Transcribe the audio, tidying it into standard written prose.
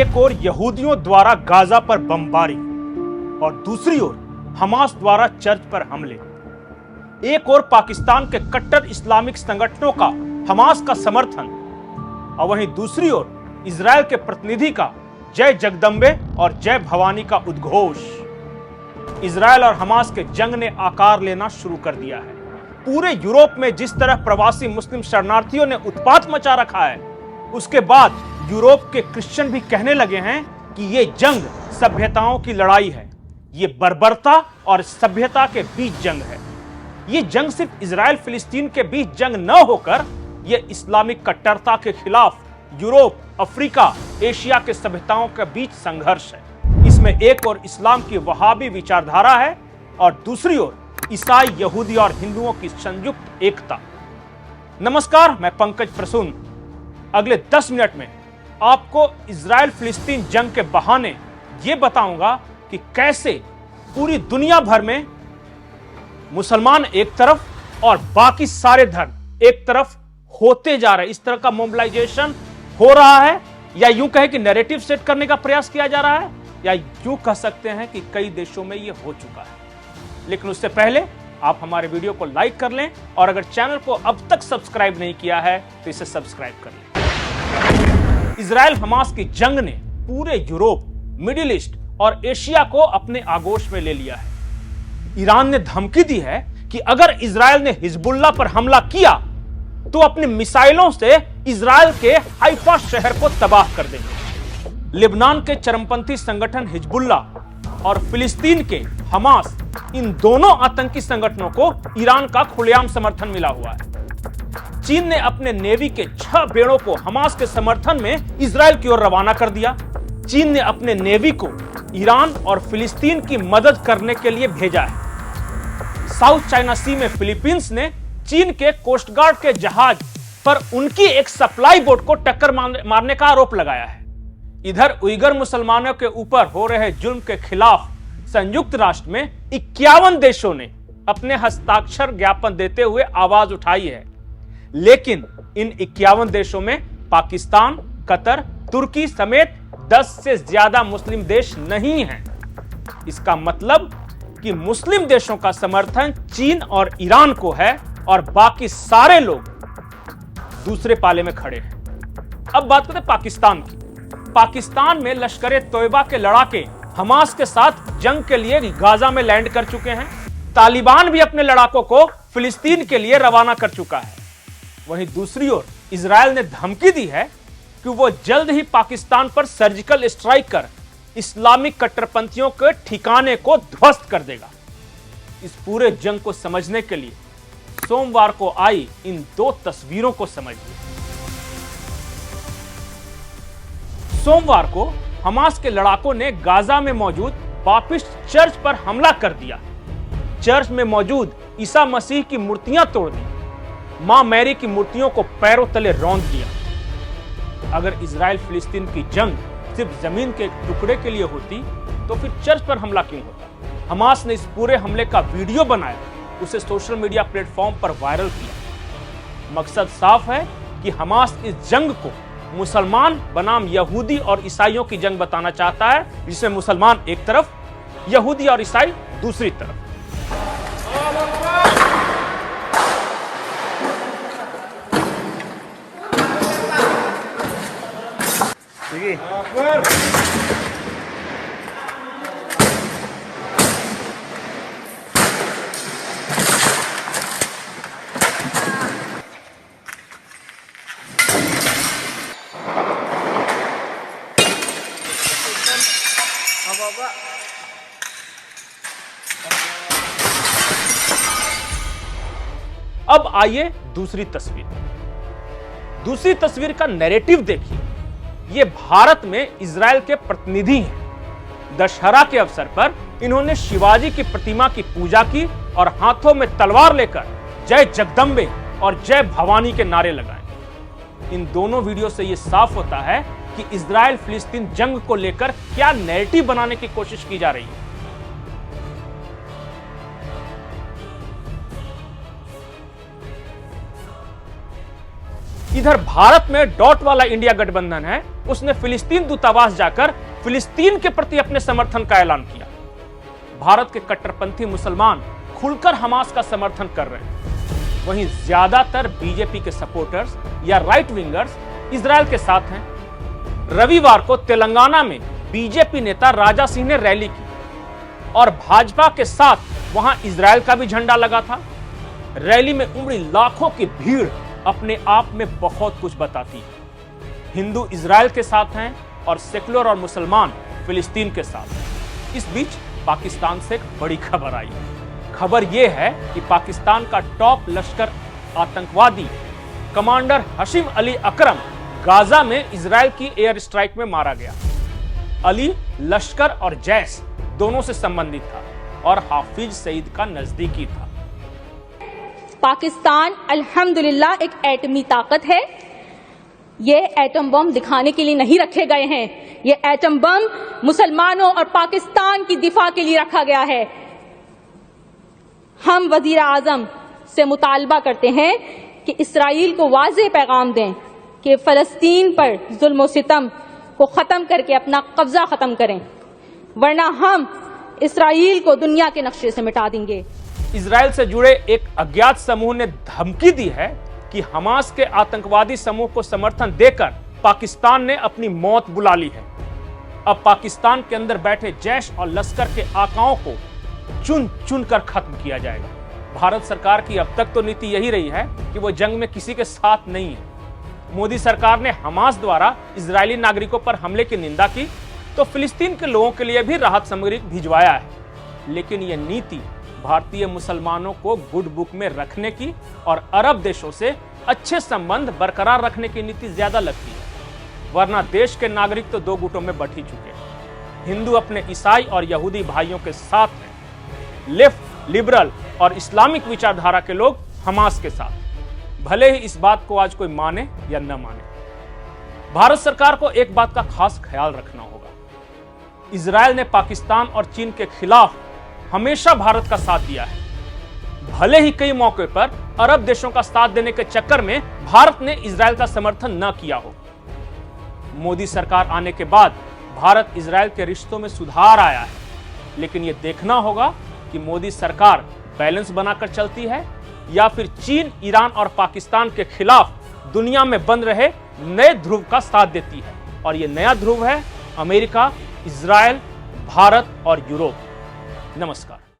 एक ओर यहूदियों द्वारा गाजा पर बमबारी और दूसरी ओर हमास द्वारा चर्च पर हमले। एक ओर पाकिस्तान के कट्टर इस्लामिक संगठनों का हमास का समर्थन और वहीं दूसरी ओर इजरायल के प्रतिनिधि का जय जगदम्बे और जय भवानी का उद्घोष। इजरायल और हमास के जंग ने आकार लेना शुरू कर दिया है। पूरे यूरोप में जिस तरह प्रवासी मुस्लिम शरणार्थियों ने उत्पात मचा रखा है, उसके बाद यूरोप के क्रिश्चियन भी कहने लगे हैं कि यह जंग सभ्यताओं की लड़ाई है। यह बर्बरता और सभ्यता के बीच जंग है। यह जंग सिर्फ इजराइल फिलिस्तीन के बीच जंग न होकर यह इस्लामिक कट्टरता के खिलाफ यूरोप, अफ्रीका, एशिया के सभ्यताओं के बीच संघर्ष है। इसमें एक ओर इस्लाम की वहाबी विचारधारा है और दूसरी ओर ईसाई, यहूदी और हिंदुओं की संयुक्त एकता। नमस्कार, मैं पंकज प्रसून। अगले 10 मिनट में आपको इजराइल फिलिस्तीन जंग के बहाने यह बताऊंगा कि कैसे पूरी दुनिया भर में मुसलमान एक तरफ और बाकी सारे धर्म एक तरफ होते जा रहे हैं। इस तरह का मोबिलाइजेशन हो रहा है, या यूं कहे कि नैरेटिव सेट करने का प्रयास किया जा रहा है, या यूं कह सकते हैं कि कई देशों में यह हो चुका है। लेकिन उससे पहले आप हमारे वीडियो को लाइक कर लें और अगर चैनल को अब तक सब्सक्राइब नहीं किया है तो इसे सब्सक्राइब कर लें। इजराइल हमास की जंग ने पूरे यूरोप, मिडिल ईस्ट और एशिया को अपने आगोश में ले लिया है। ईरान ने धमकी दी है कि अगर इजराइल ने हिजबुल्लाह पर हमला किया तो अपने मिसाइलों से इजराइल के हाइफा शहर को तबाह कर देंगे। लेबनान के चरमपंथी संगठन हिजबुल्लाह और फिलिस्तीन के हमास, इन दोनों आतंकी संगठनों को ईरान का खुलेआम समर्थन मिला हुआ है। चीन ने अपने नेवी के 6 बेड़ों को हमास के समर्थन में इजराइल की ओर रवाना कर दिया। चीन ने अपने नेवी को ईरान और फिलिस्तीन की मदद करने के लिए भेजा है। साउथ चाइना सी में फिलीपींस ने चीन के कोस्ट गार्ड के जहाज पर उनकी एक सप्लाई बोट को टक्कर मारने का आरोप लगाया है। इधर उइगर मुसलमानों के ऊपर हो रहे जुल्म के खिलाफ संयुक्त राष्ट्र में 51 देशों ने अपने हस्ताक्षर ज्ञापन देते हुए आवाज उठाई है। लेकिन इन 51 देशों में पाकिस्तान, कतर, तुर्की समेत 10 से ज्यादा मुस्लिम देश नहीं हैं। इसका मतलब कि मुस्लिम देशों का समर्थन चीन और ईरान को है और बाकी सारे लोग दूसरे पाले में खड़े हैं। अब बात करते हैं पाकिस्तान की। पाकिस्तान में लश्कर-ए तोयबा के लड़ाके हमास के साथ जंग के लिए गाजा में लैंड कर चुके हैं। तालिबान भी अपने लड़ाकों को फिलिस्तीन के लिए रवाना कर चुका है। वहीं दूसरी ओर इजराइल ने धमकी दी है कि वो जल्द ही पाकिस्तान पर सर्जिकल स्ट्राइक कर इस्लामिक कट्टरपंथियों के ठिकाने को ध्वस्त कर देगा। इस पूरे जंग को समझने के लिए सोमवार को आई इन 2 तस्वीरों को समझिए। सोमवार को हमास के लड़ाकों ने गाजा में मौजूद बापिस्ट चर्च पर हमला कर दिया। चर्च में मौजूद ईसा मसीह की मूर्तियां तोड़ दी। मां मैरी की मूर्तियों को पैरों तले रौंद दिया। अगर इजराइल फिलिस्तीन की जंग सिर्फ जमीन के एक टुकड़े के लिए होती तो फिर चर्च पर हमला क्यों होता? हमास ने इस पूरे हमले का वीडियो बनाया, उसे सोशल मीडिया प्लेटफॉर्म पर वायरल किया। मकसद साफ है कि हमास इस जंग को मुसलमान बनाम यहूदी और ईसाइयों की जंग बताना चाहता है, जिसमें मुसलमान एक तरफ, यहूदी और ईसाई दूसरी तरफ। अब आइए दूसरी तस्वीर। दूसरी तस्वीर का नैरेटिव देखिए। ये भारत में इजराइल के प्रतिनिधि हैं। दशहरा के अवसर पर इन्होंने शिवाजी की प्रतिमा की पूजा की और हाथों में तलवार लेकर जय जगदम्बे और जय भवानी के नारे लगाए। इन दोनों वीडियो से यह साफ होता है कि इजराइल फिलिस्तीन जंग को लेकर क्या नैरेटिव बनाने की कोशिश की जा रही है। इधर भारत में डॉट वाला इंडिया गठबंधन है उसने फिलिस्तीन दूतावास जाकर फिलिस्तीन के प्रति अपने समर्थन का ऐलान किया। भारत के कट्टरपंथी मुसलमान खुलकर हमास का समर्थन कर रहे हैं, वहीं ज्यादातर बीजेपी के सपोर्टर्स या राइट विंगर्स इजराइल के साथ हैं। रविवार को तेलंगाना में बीजेपी नेता राजा सिंह ने रैली की और भाजपा के साथ वहां इजराइल का भी झंडा लगा था। रैली में उमड़ी लाखों की भीड़ अपने आप में बहुत कुछ बताती है। हिंदू इजराइल के साथ हैं और सेकुलर और मुसलमान फिलिस्तीन के साथ। इस बीच पाकिस्तान से एक बड़ी खबर आई। खबर यह है कि पाकिस्तान का टॉप लश्कर आतंकवादी कमांडर हशीम अली अकरम गाजा में इजराइल की एयर स्ट्राइक में मारा गया। अली लश्कर और जैश दोनों से संबंधित था और हाफिज सईद का नजदीकी था। पाकिस्तान अल्हम्दुलिल्लाह एक एटमी ताकत है। ये एटम बम दिखाने के लिए नहीं रखे गए हैं। ये एटम बम मुसलमानों और पाकिस्तान की दिफा के लिए रखा गया है। हम वजीर आजम से मुतालबा करते हैं कि इसराइल को वाज़ेह पैगाम दें कि फलस्तीन पर जुल्म और सितम को खत्म करके अपना कब्जा खत्म करें, वरना हम इसराइल को दुनिया के नक्शे से मिटा देंगे। इजराइल से जुड़े एक अज्ञात समूह ने धमकी दी है कि हमास के आतंकवादी समूह को समर्थन देकर पाकिस्तान ने अपनी मौत बुला ली है। अब पाकिस्तान के अंदर बैठे जैश और लश्कर के आकाओं को चुन चुन कर खत्म किया जाएगा। भारत सरकार की अब तक तो नीति यही रही है कि वो जंग में किसी के साथ नहीं है। मोदी सरकार ने हमास द्वारा इजरायली नागरिकों पर हमले की निंदा की तो फिलिस्तीन के लोगों के लिए भी राहत सामग्री भिजवाया है। लेकिन यह नीति भारतीय मुसलमानों को गुड बुक में रखने की और अरब देशों से अच्छे संबंध बरकरार रखने की नीति ज्यादा लगती है, वरना देश के नागरिक तो दो गुटों में बंट ही चुके हैं। हिंदू अपने ईसाई और यहूदी भाइयों के साथ हैं, लेफ्ट, लिबरल और इस्लामिक विचारधारा के लोग हमास के साथ, भले ही इस बात को आज कोई माने या न माने। भारत सरकार को एक बात का खास ख्याल रखना होगा। इजराइल ने पाकिस्तान और चीन के खिलाफ हमेशा भारत का साथ दिया है, भले ही कई मौके पर अरब देशों का साथ देने के चक्कर में भारत ने इजराइल का समर्थन न किया हो। मोदी सरकार आने के बाद भारत इजराइल के रिश्तों में सुधार आया है, लेकिन यह देखना होगा कि मोदी सरकार बैलेंस बनाकर चलती है या फिर चीन, ईरान और पाकिस्तान के खिलाफ दुनिया में बन रहे नए ध्रुव का साथ देती है। और यह नया ध्रुव है अमेरिका, इजराइल, भारत और यूरोप। नमस्कार।